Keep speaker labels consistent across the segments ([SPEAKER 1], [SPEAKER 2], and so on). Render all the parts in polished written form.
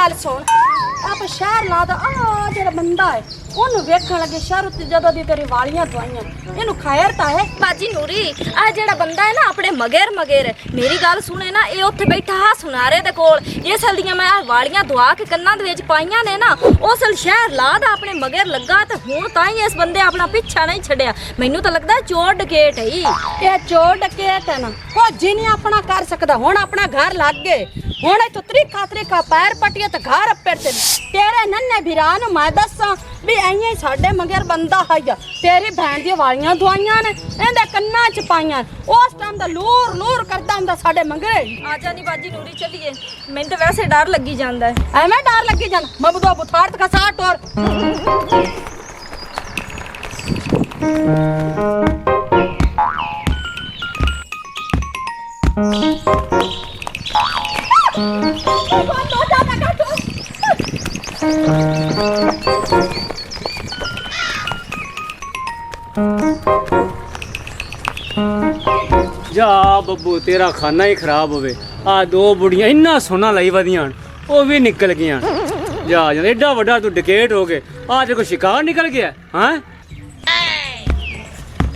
[SPEAKER 1] गल सुन आप शहर ला दा जेड़ा बंदा है ओनू वेखण लगे शहर उत्ते जदों दी तेरी वालियां दवाइयां इनू खैर ता है
[SPEAKER 2] बाजी नूरी आ जेड़ा बंदा है ना अपने मगेर मेरी गल सुने ना ये उत्थे बैठा हा सुनारे दे कोल जिस हल दियां मैं वालियां दवा के कन्नां दे विच पाईयां ने ना उस हल शहर ला दा अपने मगेर लगा ते हुण ताई इस बंदे अपना पीछा नहीं छड्या मैनू तो लगदा चोर डकैत है
[SPEAKER 1] ये चोर डकैत है ना फौजी नहीं अपना कर सकदा हुण अपना घर लग गए हुण इत्थों तरीका पैर पटिया ते घर अप्पर ते तेरे नन्हे भिरा नू मैं दस्सां भी ऐं साडे मगर बंदा है तेरी भैन दी वालियां दवाइयां ने इहदे कन्नां च पाईयां उस टाइम दा लूर लूर करदा हुंदा साडे मगर
[SPEAKER 2] आजा नी बाजी नूरी चलिए मैनू तो वैसे डर लगी जांदा है
[SPEAKER 1] एवें डर लगी जाना मैं बुधा बुथाड़ का साट और
[SPEAKER 3] जा बब्बू तेरा खाना ही खराब होवे आ दो बुढ़ियां इन्ना सोना लाई वधियां वो भी निकल गया जा जा एडा वड्डा तू डकैत हो गए आज को शिकार निकल गया हैं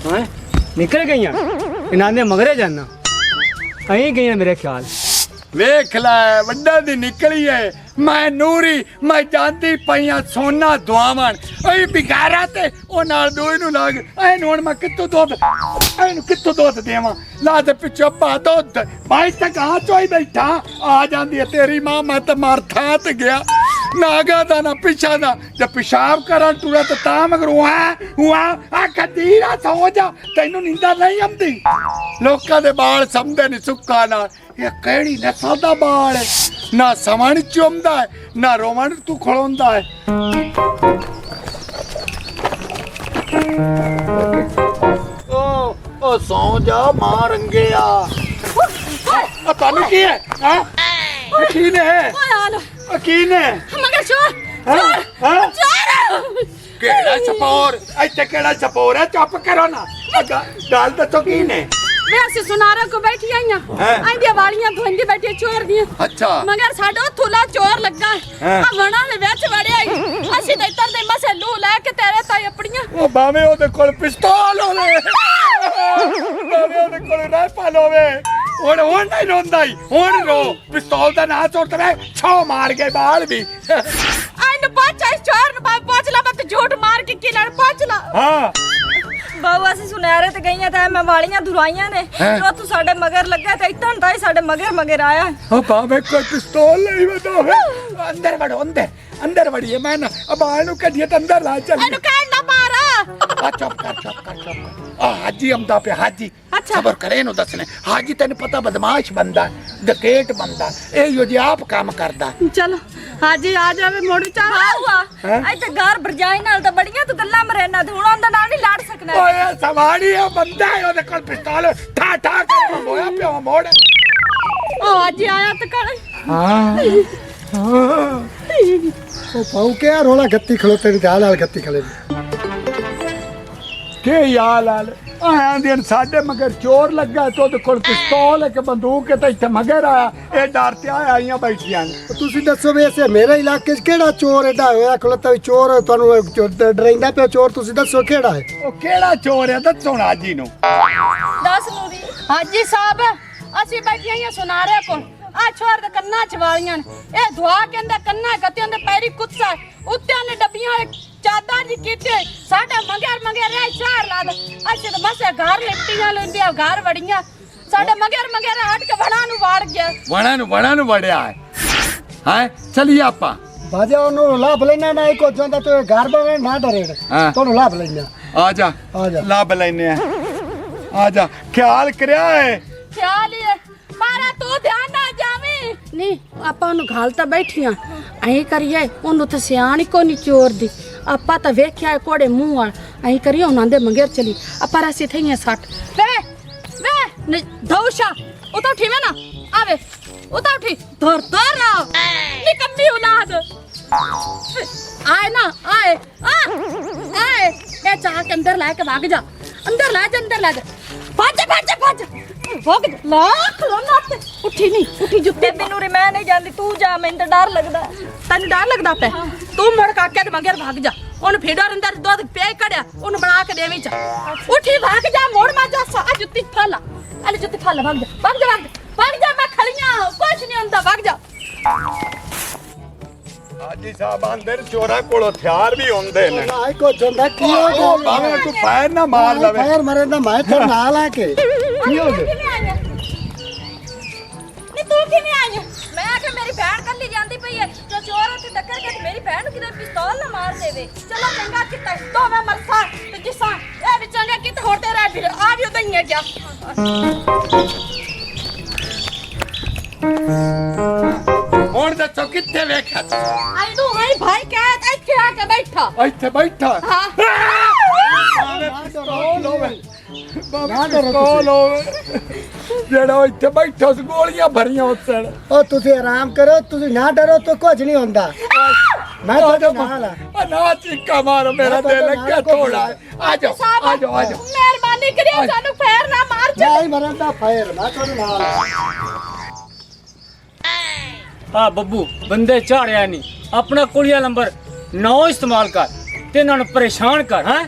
[SPEAKER 3] हैं निकल गई इन्होंने मगरे जाना अहीं गई मेरे ख्याल
[SPEAKER 4] वेख लै वड्डा दी निकली है मैं नूरी मैं जानती पईया सोना दुआवन ऐ बिगारा ते ओ नाल दोई नु लाग ऐ हुण मैं कित्तों दुध देवां ला ते पिछो पा दुध भाई तक आ चोई बैठा आ जांदी है तेरी मां मैं ते मार था ते गया नागा दा ना पिछा दा जब पेशाब करन टुरा ते ता मगर हुआ आ खदीरा सो जा तैनू नींदा नहीं आंदी लोकां दे बाल समझदे नहीं सुक्का ना ये केड़ी नस्ल दा बाल है ना समण चुमदा है ना रोमन तू खड़ोंदा है ओ सौ जा मां रंगेया आ तानू की है हां की ने की ने
[SPEAKER 1] मगर चोर
[SPEAKER 4] केड़ा छपोर ऐते केड़ा छपोर है चुप करो ना गल दसो की ने
[SPEAKER 1] वैसे सुनारा को बैठी आईयां आंदी वालियां धोंदी बैठी चोर दी
[SPEAKER 4] अच्छा
[SPEAKER 1] मगर साडो थुला चोर लगा आ वणा दे विच वड़े आई असि ते इतर दे मसे लू ले के तेरे ताई अपड़ियां
[SPEAKER 4] ओ बावे ओदे कोल पिस्तौल होवे बावे ओदे कोल राइफल होवे हुण नहीं रोंदा ही हुण रो पिस्तौल दा ना चोर ते छो मार के बाल भी
[SPEAKER 1] आइन पाचा चोर न पहुंच ला मत झूठ मार के किलड़ पहुंच ला
[SPEAKER 4] हां
[SPEAKER 2] बाबू असि सुनहरे ते गईयां ते मैं वालियां दुराइयां ने जो तू साडे मगर लगा ते इतन ताई साडे मगर आया
[SPEAKER 4] ओ बावे कोई पिस्तौल नहीं बतावे अंदर वड़ो अंदर वड़िए मैं ना अब आनु कढिए त अंदर ला चल
[SPEAKER 1] एनु कहन ना मारा
[SPEAKER 4] चुप कर आ हाजी अमदा पे हाजी खबर करे नु दसने हाजी तेन पता बदमाश बंदा डकैत बंदा ए यो जी आप काम करदा
[SPEAKER 1] चलो हाजी आ जावे मोड़ चा
[SPEAKER 2] हुआ आई ते घर भरजाई नाल तो बड़ियां तू गल्ला मरेना ते हुण ओंदा नाल नहीं लड़ सकना
[SPEAKER 4] ओए सवारी है बंदा है ओदे कोल पिस्तौल ठा कर मोया पे मोड़
[SPEAKER 1] ओ हाजी आया ते कर
[SPEAKER 5] हां ओ पाऊ के रोला गत्ती खलोते नी हाल हाल गत्ती खले
[SPEAKER 4] के याल हाल आया दिन साडे मगर चोर लगा तो ओदे कोल पिस्तौल है के बंदूक है ते इत्थे मगर आया ए डर ते आईयां बैठियां
[SPEAKER 5] तुसी दसो वे ऐसे मेरे इलाके च केड़ा चोर एडा होया खलोता चोर तुहानू डराइंदा पे चोर तुसी दसो केड़ा है
[SPEAKER 4] ओ केड़ा चोर है दसो हाजी नु
[SPEAKER 1] दस नूरी हाजी साहब असि बैठी आईयां सुनारे को आ छोर दे कन्ना च वालियां ए दुआ केंदा कन्ना कते ओंदे पैरी कुत्सा उत्ते ने डब्बियां चादर जी कीते साडा मगर रे चार लाद अच्छे तो बस घर लिपटियां लेंदिया घर वड़ियां साडा मगर हट के वणा नु वाड़ गया
[SPEAKER 4] वणा नु वड़या है हैं चलिए आपा
[SPEAKER 5] बाजा ओनु लाभ लेना ना एको जोंदा तो घर बवे ना डरे तो लाभ लेना
[SPEAKER 4] आजा लाभ लेने आजा ख्याल करया है
[SPEAKER 1] ख्याल ही मारा तू ध्यान ना जावी नहीं आपा नु घालता बैठियां ऐ करिए ओनु ते सियाण को नहीं चोर दी आपा तो वेख्या कोड़े मुंह वाल ऐ करिए उन्हां दे मगर चली आपा रासी थईया सट वे धौशा उतो ठीवे ना आवे उतो ठी धर निकम्मी औलाद आए ना आए ए चाह के अंदर ला के भाग जा अंदर ला जा भज भोग ला खलोना ते उठी नहीं उठी जुत्ते
[SPEAKER 2] ਬੇਬੇ ਨੂਰੀ ਮੈਂ ਨਹੀਂ ਜਾਂਦੀ ਤੂੰ ਜਾ ਮੈਨੂੰ ਤਾਂ ਡਰ ਲੱਗਦਾ
[SPEAKER 1] ਤੈਨੂੰ ਡਰ ਲੱਗਦਾ ਪੈ ਤੂੰ ਮੁੜ ਕਾਕੇ ਦੇ ਮਗਰ ਭੱਗ ਜਾ ਉਹਨੂੰ ਫੀਡਰ ਅੰਦਰ ਦੁੱਧ ਪਿਆ ਕੜਿਆ ਉਹਨੂੰ ਬਣਾ ਕੇ ਦੇਵੀਂ ਚ ਉਠੀ ਭੱਗ ਜਾ ਮੋੜ ਮਾ ਜਾ ਸਾ ਜੁੱਤੀ ਫਾਲਾ ਅਲੇ ਜੁੱਤੀ ਫਾਲਾ ਭੱਗ ਜਾ ਮੈਂ ਖੜੀਆਂ ਕੁਛ ਨਹੀਂ ਹੁੰਦਾ ਭੱਗ ਜਾ
[SPEAKER 4] ਹਾਜੀ ਸਾਹਿਬ ਅੰਦਰ ਚੋਰਾਂ ਕੋਲ ਹਥਿਆਰ ਵੀ ਹੁੰਦੇ ਨੇ
[SPEAKER 5] ਆਈ ਕੋ ਚੰਦਾ ਕੀ ਹੋ
[SPEAKER 4] ਉਹ ਭਾਵੇਂ ਤੂੰ ਫਾਇਰ ਨਾ ਮਾਰ ਲਵੇ
[SPEAKER 5] ਫਾਇਰ ਮਰੇ ਨਾ ਮੈਂ ਤੇ ਨਾਲ ਆ ਕੇ ਕੀ ਹੋ ਗਿਆ
[SPEAKER 2] ਨੀ ਤੂੰ ਕਿਵੇਂ ਆਈ ਮੈਂ ਕਿ ਮੇਰੀ ਭੈਣ ਕੱਲੀ ਜਾਂਦੀ ਪਈ ਹੈ ਜੋ ਚੋਰ ਉੱਥੇ ਟੱਕਰ ਕੇ ਤੇ ਮੇਰੀ ਭੈਣ ਨੂੰ ਕਿਤੇ ਪਿਸਤੌਲ ਨਾ ਮਾਰ ਦੇਵੇ
[SPEAKER 1] ਚਲੋ ਚੰਗਾ ਕੀਤਾ ਦੋ ਮੈਂ ਮਰਸਾ ਤੇ ਜਿਸਾਂ ਇਹ ਵੀ ਚੰਗਾ ਕੀਤਾ ਹੋਰ ਤੇਰਾ ਵੀ ਆ ਵੀ ਉਦਾਂ ਹੀ ਜਾ
[SPEAKER 4] ਹੁਣ ਦੱਸੋ ਕਿੱਥੇ ਵੇਖਿਆ
[SPEAKER 1] ਆਈ ਨੂੰ ਹਾਈ ਭਾਈ ਕਹਿ ਇੱਥੇ ਆ ਕੇ ਬੈਠਾ
[SPEAKER 4] ਇੱਥੇ ਬੈਠਾ
[SPEAKER 1] ਹਾਂ
[SPEAKER 4] ਬਾਵੇਂ ਪਿਸਤੌਲ ਹੋਵੇ ਬਾਵੇਂ ਪਿਸਤੌਲ ਹੋਵੇ ਜਿਹੜਾ ਉਹ ਇੱਥੇ ਬੈਠਾ ਉਸ ਗੋਲੀਆਂ ਭਰੀਆਂ ਉਸਣ
[SPEAKER 5] ਉਹ ਤੁਸੀਂ ਆਰਾਮ ਕਰੋ ਤੁਸੀਂ ਨਾ ਡਰੋ ਤਾਂ ਕੁਝ ਨਹੀਂ ਹੁੰਦਾ ਮੈਂ ਤੁਹਾਡੇ ਨਾਲ ਆ
[SPEAKER 4] ਨਾ ਚੀਕਾ ਮਾਰੋ ਮੇਰਾ ਦਿਲ ਲੱਗਿਆ ਥੋੜਾ ਆ ਜਾਓ ਆ ਜਾਓ
[SPEAKER 1] ਮਿਹਰਬਾਨੀ ਕਰਿਓ ਸਾਨੂੰ ਫੇਰ ਨਾ ਮਾਰ ਜਾ
[SPEAKER 5] ਨਹੀਂ ਮਰਨ ਦਾ ਫਾਇਰ ਮੈਂ ਤੁਹਾਡੇ ਨਾਲ ਆ
[SPEAKER 3] ਆ ਬੱਬੂ ਬੰਦੇ ਝਾੜਿਆ ਨਹੀਂ ਆਪਣਾ ਕੁੜੀਆ ਨੰਬਰ 9 ਇਸਤੇਮਾਲ ਕਰ ਤੇ ਇਹਨਾਂ ਨੂੰ ਪਰੇਸ਼ਾਨ ਕਰ ਹੈ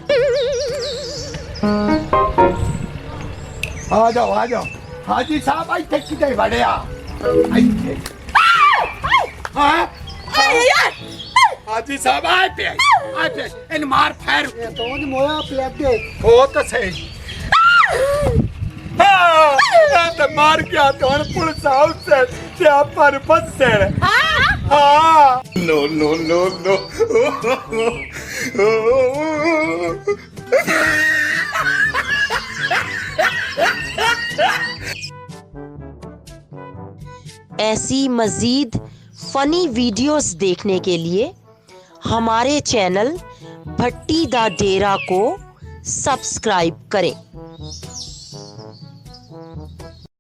[SPEAKER 4] ਆ ਜਾਓ ਹਾਜੀ ਸਾਹਿਬ ਇੱਥੇ ਕਿਤੇ ਵੜਿਆ ਇੱਥੇ ਹਾਂ ਹਾਜੀ ਸਾਹਿਬ ਆਏ ਪਿਆ ਇਹਨੂੰ ਮਾਰ ਫੈਰ
[SPEAKER 5] ਇਹ ਤੋਂ ਮੋਇਆ ਪਿਆ ਕੇ
[SPEAKER 4] ਹੋ ਤਾਂ ਸਹੀ ਹਾਂ ਤੇ ਮਾਰ ਗਿਆ ਤਾਂ ਹੁਣ ਪੁਲਿਸ ਆਉਸ ਤੇ ਆਪਾਂ ਨੂੰ ਫਸਣ ਹਾਂ ਨੋ
[SPEAKER 6] ऐसी मज़ीद फ़नी वीडियोस देखने के लिए हमारे चैनल भट्टी दा डेरा को सब्सक्राइब करें।